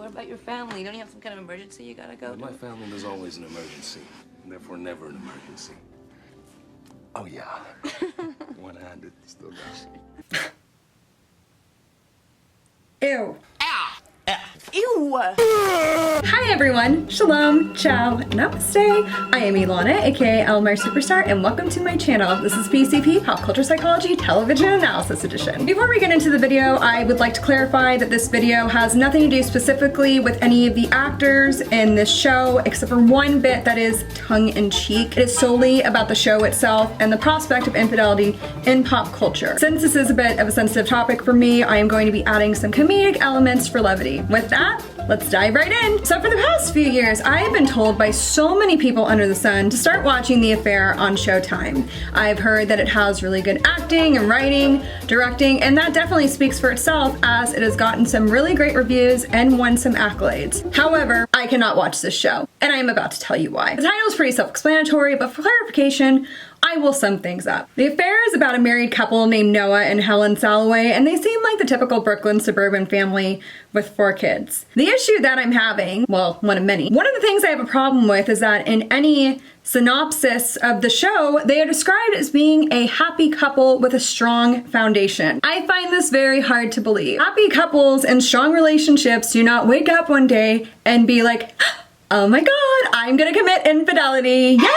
What about your family? Don't you have some kind of emergency you gotta go to? In my family, there's always an emergency. And therefore, never an emergency. Oh, yeah. One-handed, still does. Ew. Ew! Hi everyone, shalom, ciao, namaste. I am Ilana, aka Elmar Superstar, and welcome to my channel. This is PCP, Pop Culture Psychology Television Analysis Edition. Before we get into the video, I would like to clarify that this video has nothing to do specifically with any of the actors in this show, except for one bit that is tongue-in-cheek. It is solely about the show itself and the prospect of infidelity in pop culture. Since this is a bit of a sensitive topic for me, I am going to be adding some comedic elements for levity. With that, let's dive right in. So for the past few years, I have been told by so many people under the sun to start watching The Affair on Showtime. I've heard that it has really good acting and writing, directing, and that definitely speaks for itself as it has gotten some really great reviews and won some accolades. However, I cannot watch this show, and I am about to tell you why. The title is pretty self-explanatory, but for clarification, I will sum things up. The Affair is about a married couple named Noah and Helen Salloway, and they seem like the typical Brooklyn suburban family with 4 kids. The issue that I'm having, well, one of many, one of the things I have a problem with is that in any synopsis of the show, they are described as being a happy couple with a strong foundation. I find this very hard to believe. Happy couples and strong relationships do not wake up one day and be like, oh my god, I'm gonna commit infidelity, yay!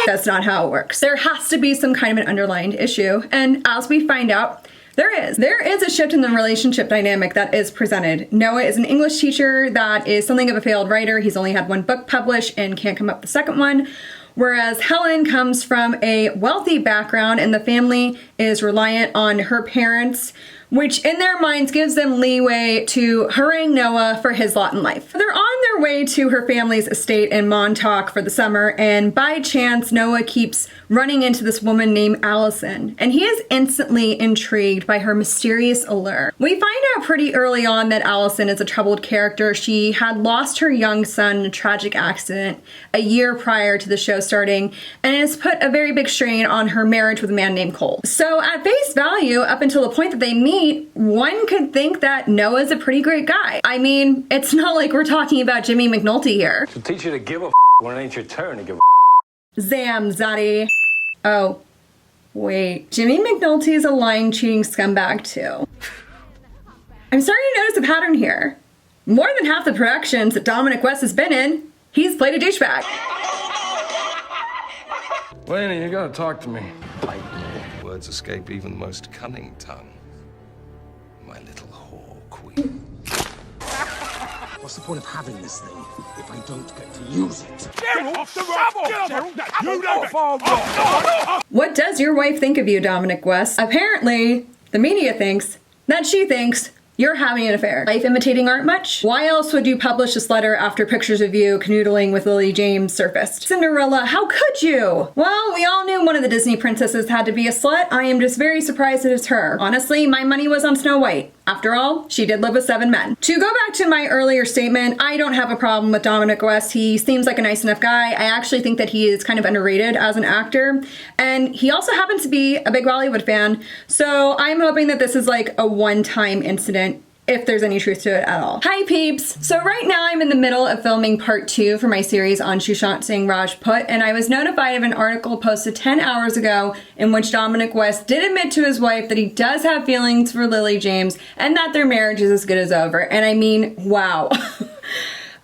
That's not how it works. There has to be some kind of an underlying issue, and as we find out, there is. There is a shift in the relationship dynamic that is presented. Noah is an English teacher that is something of a failed writer. He's only had 1 book published and can't come up with the second one. Whereas Helen comes from a wealthy background and the family is reliant on her parents, which in their minds gives them leeway to harangue Noah for his lot in life. They're on their way to her family's estate in Montauk for the summer, and by chance, Noah keeps running into this woman named Allison, and he is instantly intrigued by her mysterious allure. We find out pretty early on that Allison is a troubled character. She had lost her young son in a tragic accident a year prior to the show starting, and it has put a very big strain on her marriage with a man named Cole. So at face value, up until the point that they meet, one could think that Noah's a pretty great guy. I mean, it's not like we're talking about Jimmy McNulty here. She'll teach you to give a when it ain't your turn to give a Zam, Zaddy. Oh, wait. Jimmy McNulty is a lying, cheating scumbag too. I'm starting to notice a pattern here. More than half the productions that Dominic West has been in, he's played a douchebag. Laney, you gotta talk to me. Words escape even the most cunning tongue. My little whore queen. What's the point of having this thing if I don't get to use it? Get off the road! What does your wife think of you, Dominic West? Apparently, the media thinks that she thinks you're having an affair. Life imitating art much? Why else would you publish this letter after pictures of you canoodling with Lily James surfaced? Cinderella, how could you? Well, we all knew one of the Disney princesses had to be a slut. I am just very surprised that it's her. Honestly, my money was on Snow White. After all, she did live with 7 men. To go back to my earlier statement, I don't have a problem with Dominic West. He seems like a nice enough guy. I actually think that he is kind of underrated as an actor. And he also happens to be a big Bollywood fan. So I'm hoping that this is like a one-time incident, if there's any truth to it at all. Hi peeps! So right now I'm in the middle of filming part 2 for my series on Sushant Singh Rajput, and I was notified of an article posted 10 hours ago in which Dominic West did admit to his wife that he does have feelings for Lily James and that their marriage is as good as over. And I mean, wow.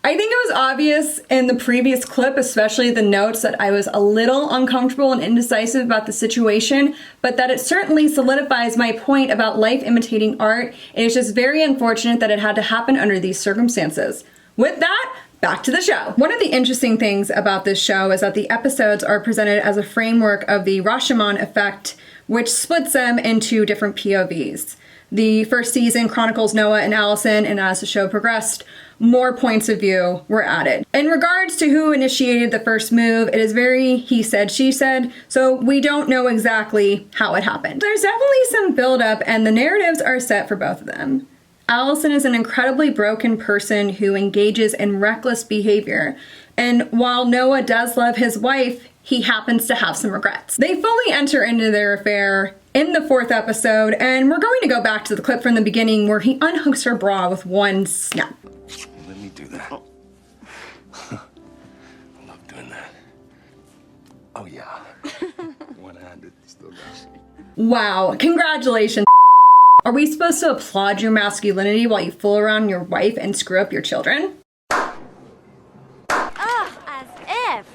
I think it was obvious in the previous clip, especially the notes, that I was a little uncomfortable and indecisive about the situation, but that it certainly solidifies my point about life imitating art. It is just very unfortunate that it had to happen under these circumstances. With that, back to the show. One of the interesting things about this show is that the episodes are presented as a framework of the Rashomon effect, which splits them into different POVs. The first season chronicles Noah and Allison, and as the show progressed, more points of view were added. In regards to who initiated the first move, it is very he said, she said, so we don't know exactly how it happened. There's definitely some buildup, and the narratives are set for both of them. Allison is an incredibly broken person who engages in reckless behavior, and while Noah does love his wife, he happens to have some regrets. They fully enter into their affair in the 4th episode, and we're going to go back to the clip from the beginning where he unhooks her bra with one snap. let me do that. I love doing that. Oh, yeah. One-handed, still got it. Wow, congratulations. Are we supposed to applaud your masculinity while you fool around your wife and screw up your children? Ugh, as if.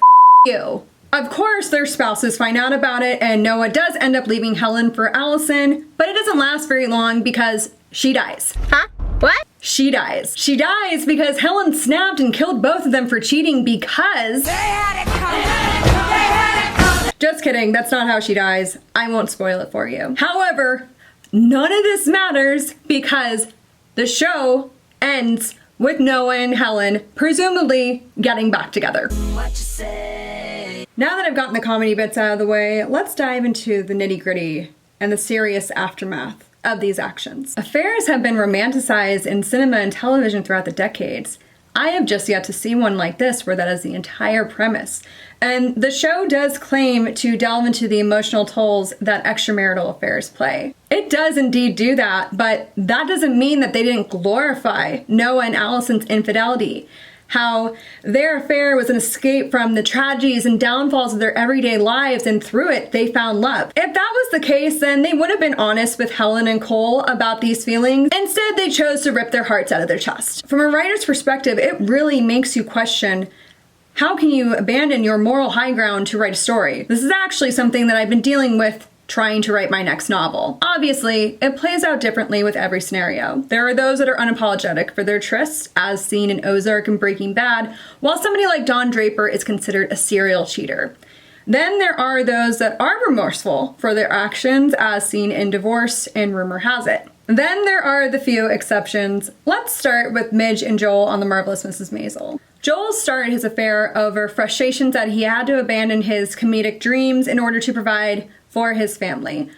You. Of course, their spouses find out about it, and Noah does end up leaving Helen for Allison, but it doesn't last very long because she dies. Huh? What? She dies. She dies because Helen snapped and killed both of them for cheating because... They had it coming! They had it coming! Just kidding, that's not how she dies. I won't spoil it for you. However, none of this matters because the show ends with Noah and Helen presumably getting back together. What you say? Now that I've gotten the comedy bits out of the way, let's dive into the nitty-gritty and the serious aftermath of these actions. Affairs have been romanticized in cinema and television throughout the decades. I have just yet to see one like this where that is the entire premise. And the show does claim to delve into the emotional tolls that extramarital affairs play. It does indeed do that, but that doesn't mean that they didn't glorify Noah and Allison's infidelity. How their affair was an escape from the tragedies and downfalls of their everyday lives, and through it, they found love. If that was the case, then they would have been honest with Helen and Cole about these feelings. Instead, they chose to rip their hearts out of their chest. From a writer's perspective, it really makes you question, how can you abandon your moral high ground to write a story? This is actually something that I've been dealing with trying to write my next novel. Obviously, it plays out differently with every scenario. There are those that are unapologetic for their trysts, as seen in Ozark and Breaking Bad, while somebody like Don Draper is considered a serial cheater. Then there are those that are remorseful for their actions, as seen in Divorce and Rumor Has It. Then there are the few exceptions. Let's start with Midge and Joel on The Marvelous Mrs. Maisel. Joel started his affair over frustrations that he had to abandon his comedic dreams in order to provide for his family.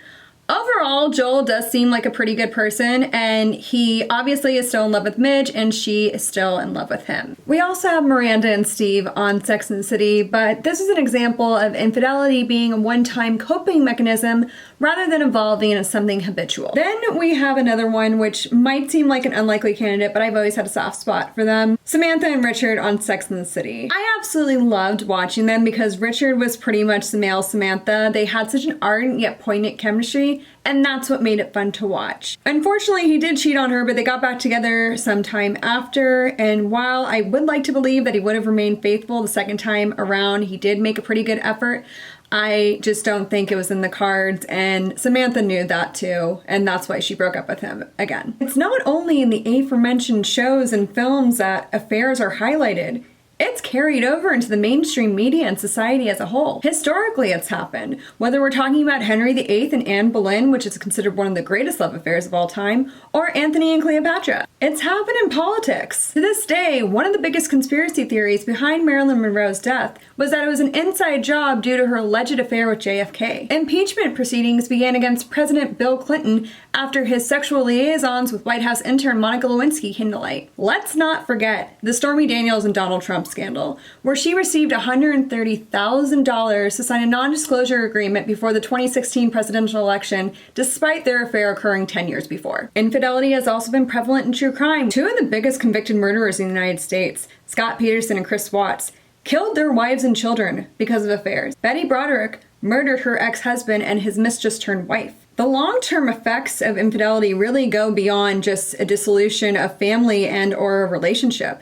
Overall, Joel does seem like a pretty good person, and he obviously is still in love with Midge, and she is still in love with him. We also have Miranda and Steve on Sex and the City, but this is an example of infidelity being a one-time coping mechanism rather than evolving into something habitual. Then we have another one which might seem like an unlikely candidate, but I've always had a soft spot for them. Samantha and Richard on Sex and the City. I absolutely loved watching them because Richard was pretty much the male Samantha. They had such an ardent yet poignant chemistry, and that's what made it fun to watch. Unfortunately, he did cheat on her, but they got back together sometime after, and while I would like to believe that he would have remained faithful the second time around, he did make a pretty good effort. I just don't think it was in the cards, and Samantha knew that too, and that's why she broke up with him again. It's not only in the aforementioned shows and films that affairs are highlighted. It's carried over into the mainstream media and society as a whole. Historically, it's happened. Whether we're talking about Henry VIII and Anne Boleyn, which is considered one of the greatest love affairs of all time, or Anthony and Cleopatra. It's happened in politics. To this day, one of the biggest conspiracy theories behind Marilyn Monroe's death was that it was an inside job due to her alleged affair with JFK. Impeachment proceedings began against President Bill Clinton after his sexual liaisons with White House intern Monica Lewinsky came to light. Let's not forget the Stormy Daniels and Donald Trump scandal, where she received $130,000 to sign a non-disclosure agreement before the 2016 presidential election, despite their affair occurring 10 years before. Infidelity has also been prevalent in true crime. Two of the biggest convicted murderers in the United States, Scott Peterson and Chris Watts, killed their wives and children because of affairs. Betty Broderick murdered her ex-husband and his mistress-turned-wife. The long-term effects of infidelity really go beyond just a dissolution of family and or a relationship.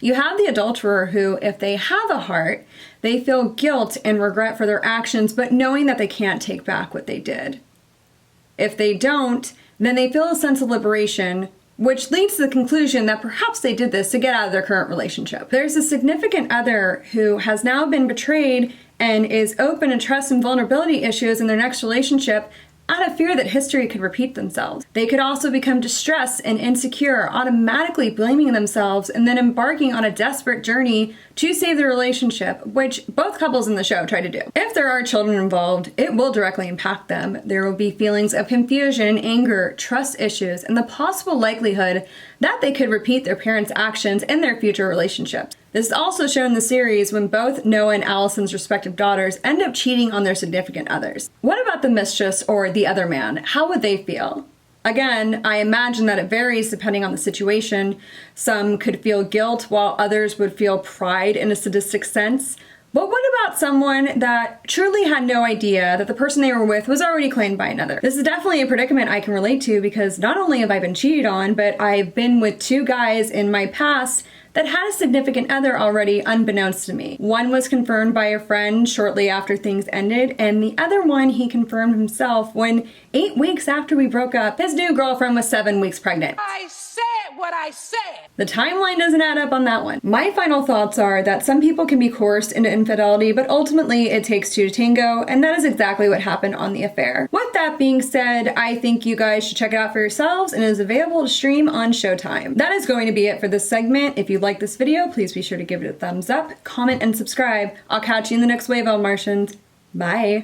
You have the adulterer who, if they have a heart, they feel guilt and regret for their actions, but knowing that they can't take back what they did. If they don't, then they feel a sense of liberation, which leads to the conclusion that perhaps they did this to get out of their current relationship. There's a significant other who has now been betrayed and is open to trust and vulnerability issues in their next relationship out of fear that history could repeat themselves. They could also become distressed and insecure, automatically blaming themselves and then embarking on a desperate journey to save the relationship, which both couples in the show try to do. If there are children involved, it will directly impact them. There will be feelings of confusion, anger, trust issues, and the possible likelihood that they could repeat their parents' actions in their future relationships. This is also shown in the series when both Noah and Allison's respective daughters end up cheating on their significant others. What about the mistress or the other man? How would they feel? Again, I imagine that it varies depending on the situation. Some could feel guilt while others would feel pride in a sadistic sense. But what about someone that truly had no idea that the person they were with was already claimed by another? This is definitely a predicament I can relate to because not only have I been cheated on, but I've been with 2 guys in my past that had a significant other already unbeknownst to me. One was confirmed by a friend shortly after things ended, and the other one he confirmed himself when 8 weeks after we broke up, his new girlfriend was 7 weeks pregnant. I said what I said. The timeline doesn't add up on that one. My final thoughts are that some people can be coerced into infidelity, but ultimately it takes 2 to tango, and that is exactly what happened on the affair. With that being said, I think you guys should check it out for yourselves, and it is available to stream on Showtime. That is going to be it for this segment. If you like this video, please be sure to give it a thumbs up, comment, and subscribe. I'll catch you in the next wave, all Martians. Bye.